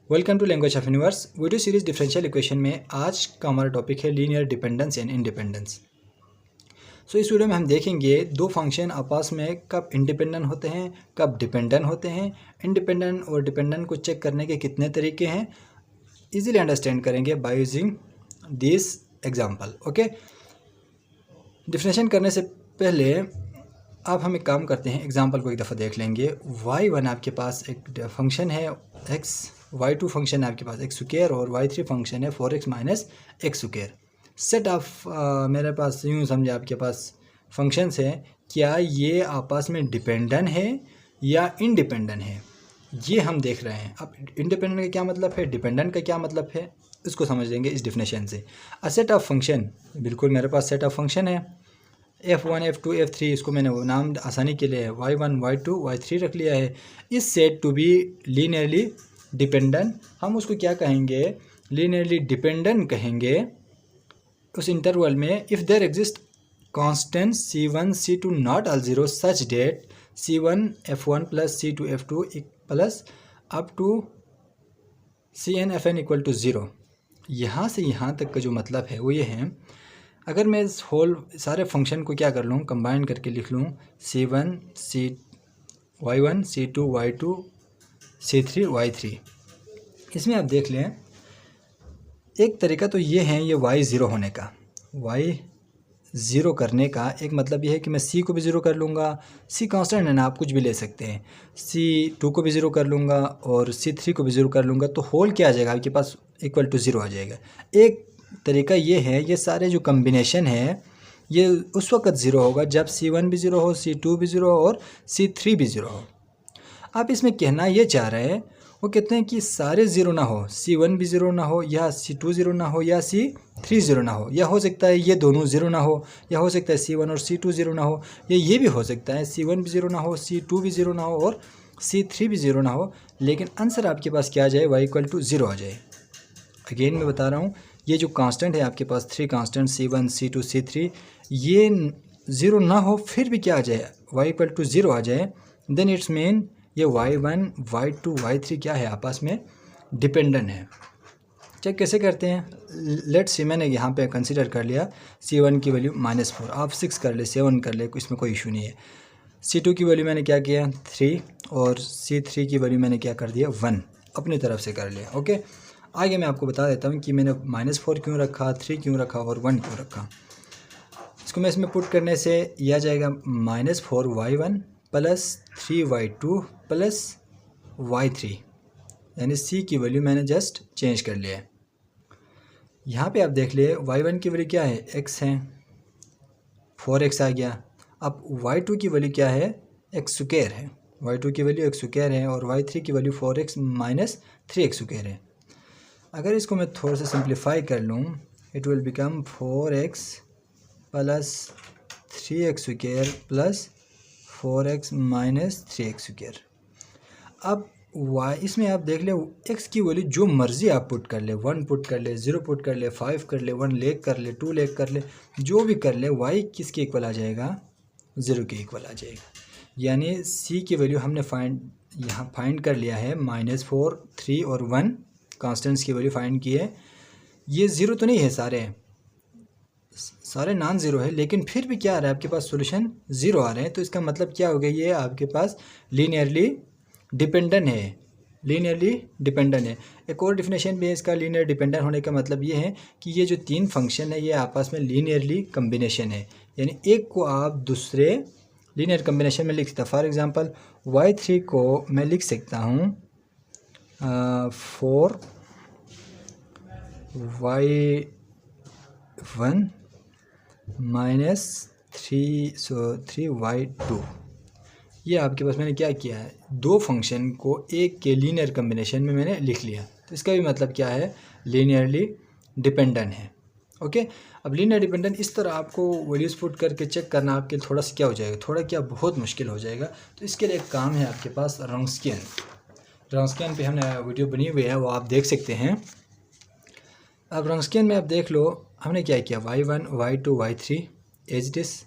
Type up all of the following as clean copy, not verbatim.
Welcome to language of universe. Video series differential equation में आज का हमारा टॉपिक है लीनियर डिपेंडेंस एंड इंडिपेंडेंस। इस वीडियो में हम देखेंगे दो फंक्शन आपस में कब इंडिपेंडेंट होते हैं, कब डिपेंडेंट होते हैं, इंडिपेंडेंट और डिपेंडेंट को चेक करने के कितने तरीके हैं, इजीली अंडरस्टैंड करेंगे by using this example. Okay, differentiation करने से पहले अब हम एक काम करते हैं, एग्जांपल को एक दफ़ा देख लेंगे। y1 आपके पास एक फंक्शन है x, y2 फंक्शन है आपके पास x स्क्वायर और y3 फंक्शन है 4x minus x square. Set of मेरे पास यूँ समझे आपके पास फंक्शंस हैं, क्या ये आपस में डिपेंडेंट है या इंडिपेंडेंट है, ये हम देख रहे हैं। अब इंडिपेंडेंट का क्या मतलब है, डिपेंडेंट का क्या मतलब है, इसको समझ लेंगे इस डिफिनेशन से। अ सेट ऑफ फंक्शन, बिल्कुल मेरे पास सेट ऑफ फंक्शन है f1 f2 f3, इसको मैंने नाम आसानी के लिए y1 y2 y3 रख लिया है। इस set to be linearly dependent, हम उसको क्या कहेंगे, लीनियरली डिपेंडेंट कहेंगे उस इंटरवल में if there exist constant c1 c2 not all zero such that c1 f1 plus c2 f2 plus up to cn fn equal to zero. यहाँ से यहाँ तक का जो मतलब है वो ये है, अगर मैं इस होल सारे फंक्शन को क्या कर लूँ, कंबाइन करके लिख लूँ c1 y1 c2 y2 c3 y3। इसमें आप देख लें, एक तरीका तो ये है ये y ज़ीरो होने का, y ज़ीरो करने का एक मतलब ये है कि मैं c को भी ज़ीरो कर लूँगा, c कांस्टेंट है ना, आप कुछ भी ले सकते हैं, c2 को भी ज़ीरो कर लूँगा और c3 को भी ज़ीरो कर लूँगा, तो होल क्या आ जाएगा आपके पास, इक्वल टू ज़ीरो आ जाएगा। एक तरीका ये है, ये सारे जो कम्बिनेशन है ये उस वक्त ज़ीरो होगा जब c1 भी ज़ीरो हो, c2 भी ज़ीरो हो और c3 भी ज़ीरो हो। आप इसमें कहना ये चाह रहे हैं, वो कहते हैं कि सारे ज़ीरो ना हो, c1 भी ज़ीरो ना हो या c2 ज़ीरो ना हो या c3 ज़ीरो ना हो, या हो सकता है ये दोनों ज़ीरो ना हो, या हो सकता है c1 और c2 ज़ीरो ना हो, या ये भी हो सकता है c1 भी ज़ीरो ना हो, c2 भी ज़ीरो ना हो और c3 भी ज़ीरो ना हो, लेकिन आंसर आपके पास क्या आ जाए, y इक्वल टू ज़ीरो आ जाए। अगेन मैं बता रहा हूँ, ये जो कांस्टेंट है आपके पास three constant c1 c2 c3, ये ज़ीरो ना हो फिर भी क्या आ जाए, y इक्वल टू ज़ीरो आ जाए, देन इट्स मीन ये y1 y2 y3 क्या है, आपस में डिपेंडेंट है। चेक कैसे करते हैं, लेट्स सी मैंने यहाँ पे कंसीडर कर लिया c1 की वैल्यू -4, आप 6 कर ले 7 कर ले, इसमें कोई इशू नहीं है। c2 की वैल्यू मैंने क्या किया 3 और c3 की वैल्यू मैंने क्या कर दिया 1, अपनी तरफ से कर लिया। ओके, आगे मैं आपको बता देता हूँ कि मैंने -4 क्यों रखा, 3 क्यों रखा और 1 क्यों रखा। इसको मैं इसमें पुट करने से यह आ जाएगा -4y1 plus 3y2 plus y3, यानी c की वैल्यू मैंने जस्ट चेंज कर लिया है। यहाँ पे आप देख लिए y1 की वैल्यू क्या है, x है, 4x आ गया। अब y2 की वैल्यू क्या है, x स्क्वायर है, y2 की वैल्यू x स्क्वायर है और y3 की value 4x minus 3x square है। अगर इसको मैं थोड़ा सा सिंप्लीफाई कर लूँ, it will become 4x plus 3x square plus 4x minus 3x square. अब y इसमें आप देख ले x की वैल्यू जो मर्ज़ी आप पुट कर ले, 1 पुट कर ले, 0 पुट कर ले, 5 कर ले, 1 लेग कर ले, 2 लेग कर ले, जो भी कर ले, y किसके इक्वल आ जाएगा, 0 के इक्वल आ जाएगा। यानी c की वैल्यू हमने यहाँ फाइंड कर लिया है, -4 3 और 1 कांस्टेंट्स की वैल्यू फाइंड की है। ये ज़ीरो तो नहीं है, सारे नॉन ज़ीरो है, लेकिन फिर भी क्या आ रहा है आपके पास, सॉल्यूशन ज़ीरो आ रहे हैं। तो इसका मतलब क्या हो गया, ये आपके पास लीनियरली डिपेंडेंट है, लीनियरली डिपेंडेंट है। एक और डिफिनेशन भी है इसका, लीनियर डिपेंडेंट होने का मतलब ये है कि ये जो तीन फंक्शन है ये आपस में लीनियरली कम्बिनेशन है, यानी एक को आप दूसरे लीनियर कम्बिनेशन में लिख सकते हैं। फॉर एग्जांपल y3 को मैं लिख सकता हूँ 4y1 माइनस 3y2। ये आपके पास मैंने क्या किया है, दो फंक्शन को एक के लीनियर कम्बिनेशन में मैंने लिख लिया, तो इसका भी मतलब क्या है, लीनियरली डिपेंडेंट है। ओके, अब लीनियर डिपेंडेंट इस तरह आपको वैल्यूज़ पुट करके चेक करना आपके थोड़ा सा क्या हो जाएगा, थोड़ा क्या बहुत मुश्किल हो जाएगा। तो इसके लिए एक काम है आपके पास, रॉन्स्कियन पे हमने वीडियो बनी हुई है, वो आप देख सकते हैं। अब रॉन्स्कियन में आप देख लो हमने क्या किया, y1 y2 y3 as it is,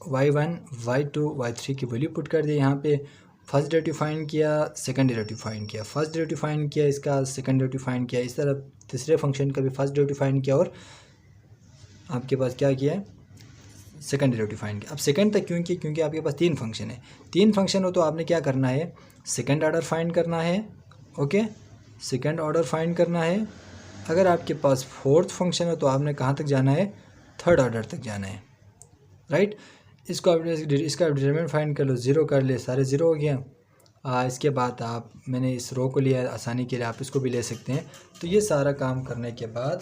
y1 y2 y3 की वैल्यू पुट कर दी यहाँ पे, फर्स्ट डेरिवेटिव फाइंड किया, सेकंड डेरिवेटिव फाइंड किया, फर्स्ट डेरिवेटिव फाइंड किया इसका, सेकंड डेरिवेटिव फाइंड किया, इस तरह तीसरे फंक्शन का भी फर्स्ट डेरिवेटिव फाइंड किया और आपके पास क्या किया है, सेकंड डेरिवेटिव फाइंड किया। अब सेकंड तक क्यों किया, क्योंकि आपके पास तीन फंक्शन है, तीन फंक्शन हो तो आपने क्या करना है, सेकंड ऑर्डर फाइंड करना है। ओके, सेकंड ऑर्डर फाइंड करना है। अगर आपके पास फोर्थ फंक्शन है तो आपने कहाँ तक जाना है, थर्ड ऑर्डर तक जाना है, राइट। इसको आप इसका डिटरमिनेंट फाइंड कर लो, ज़ीरो कर ले, सारे ज़ीरो हो गया। इसके बाद आप, मैंने इस रो को लिया आसानी के लिए, आप इसको भी ले सकते हैं। तो ये सारा काम करने के बाद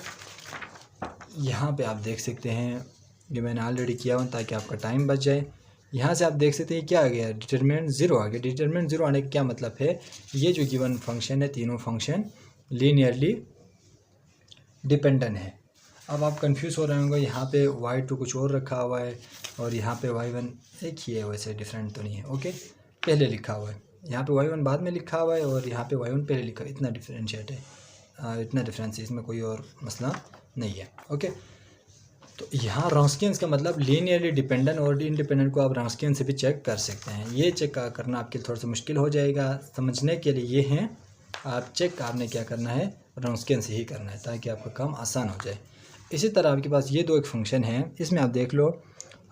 यहाँ पे आप देख सकते हैं, ये मैंने ऑलरेडी किया हुआ ताकि आपका टाइम बच जाए। यहाँ से आप देख सकते हैं क्या आ गया, डिटरमिनेंट ज़ीरो आ गया। डिटरमिनेंट ज़ीरो आने का क्या मतलब है, ये जो गिवन फंक्शन है, तीनों फंक्शन लीनियरली डिपेंडेंट है। अब आप कंफ्यूज हो रहे होंगे, यहाँ पे y2 कुछ और रखा हुआ है और यहाँ पे y1 एक ही है, वैसे डिफरेंट तो नहीं है। ओके, पहले लिखा हुआ है, यहाँ पे y1 बाद में लिखा हुआ है और यहाँ पे y1 पहले लिखा है, इतना डिफरेंशिएट है, इतना डिफरेंस है, इसमें कोई और मसला नहीं है। ओके, तो यहाँ रॉन्स्कियन का मतलब लीनियरली डिपेंडेंट और इंडिपेंडेंट को आप रॉन्स्कियन से भी चेक कर सकते हैं। ये चेक करना आपके लिए थोड़ा सा मुश्किल हो जाएगा, समझने के लिए ये हैं, आप चेक आपने क्या करना है, रॉन्स्कियन से ही करना है ताकि आपका काम आसान हो जाए। इसी तरह आपके पास ये दो एक फंक्शन है, इसमें आप देख लो,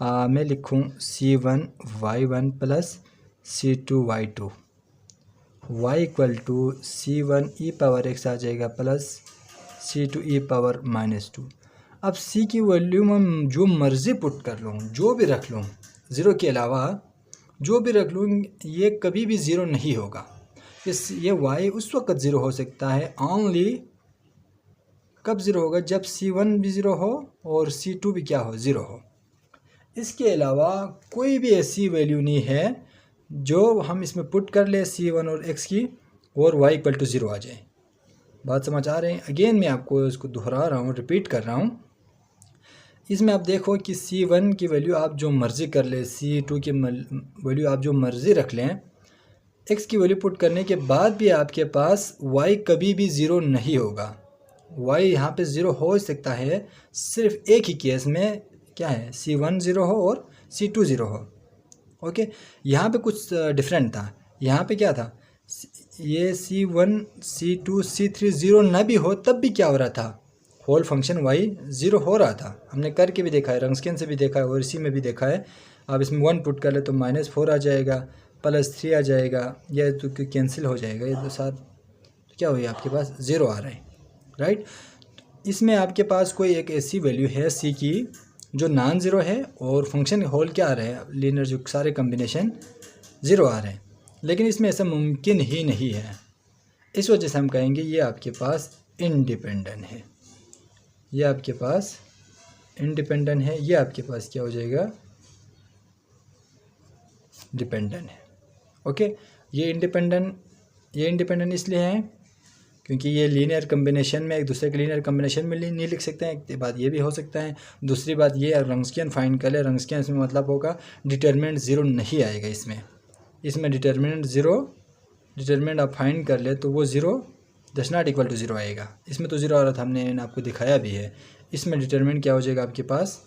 मैं लिखूँ c1 y1 plus c2 y2, y equal to c1 e power x आ जाएगा प्लस c2 e पावर -2। अब c की वैल्यू में जो मर्ज़ी पुट कर लूँ, जो भी रख लूँ, ज़ीरो के अलावा जो भी रख लूँ, ये कभी भी ज़ीरो नहीं होगा। ये y उस वक्त ज़ीरो हो सकता है, ओनली कब ज़ीरो होगा, जब c1 भी ज़ीरो हो और c2 भी क्या हो, ज़ीरो हो। इसके अलावा कोई भी ऐसी वैल्यू नहीं है जो हम इसमें पुट कर ले c1 और x की और y इक्वल टू ज़ीरो आ जाए। बात समझ आ रहे हैं? अगेन मैं आपको इसको दोहरा रहा हूँ, रिपीट कर रहा हूँ। इसमें आप देखो कि c1 की वैल्यू आप जो मर्ज़ी कर ले, c2 की वैल्यू आप जो मर्ज़ी रख लें, x की वैल्यू पुट करने के बाद भी आपके पास y कभी भी ज़ीरो नहीं होगा। y यहाँ पे ज़ीरो हो सकता है सिर्फ एक ही केस में, क्या है, c1 ज़ीरो हो और c2 ज़ीरो हो। ओके, यहाँ पे कुछ डिफरेंट था, यहाँ पे क्या था, ये c1 c2 c3 ज़ीरो ना भी हो तब भी क्या हो रहा था, होल फंक्शन y ज़ीरो हो रहा था। हमने करके भी देखा है, रंगस्किन से भी देखा है और इसी में भी देखा है। आप इसमें 1 पुट कर ले तो -4 आ जाएगा, +3 आ जाएगा, या तो कैंसिल हो जाएगा, ये तो साथ क्या हुई, आपके पास ज़ीरो आ रहा है, राइट। इसमें आपके पास कोई एक ऐसी वैल्यू है c की जो नॉन ज़ीरो है और फंक्शन होल क्या आ रहा है, लीनियर जो सारे कम्बिनेशन ज़ीरो आ रहे हैं, लेकिन इसमें ऐसा मुमकिन ही नहीं है। इस वजह से हम कहेंगे ये आपके पास इंडिपेंडेंट है, ये आपके पास इंडिपेंडेंट है, ये आपके पास क्या हो जाएगा, डिपेंडेंट है। ओके, ये इंडिपेंडेंट इसलिए है क्योंकि ये लीनियर कम्बिनेशन में एक दूसरे के लीनियर कम्बिनेशन में नहीं लिख सकते हैं, एक बात ये भी हो सकता है। दूसरी बात ये, रंगस्कियन फाइंड कर ले, रंगस्कियन इसमें मतलब होगा डिटरमिनेंट ज़ीरो नहीं आएगा इसमें डिटरमिनेंट आप फाइंड कर ले तो वो zero does not equal to zero आएगा। इसमें तो ज़ीरो आ रहा था, हमने आपको दिखाया भी है। इसमें डिटरमिनेंट क्या हो जाएगा आपके पास,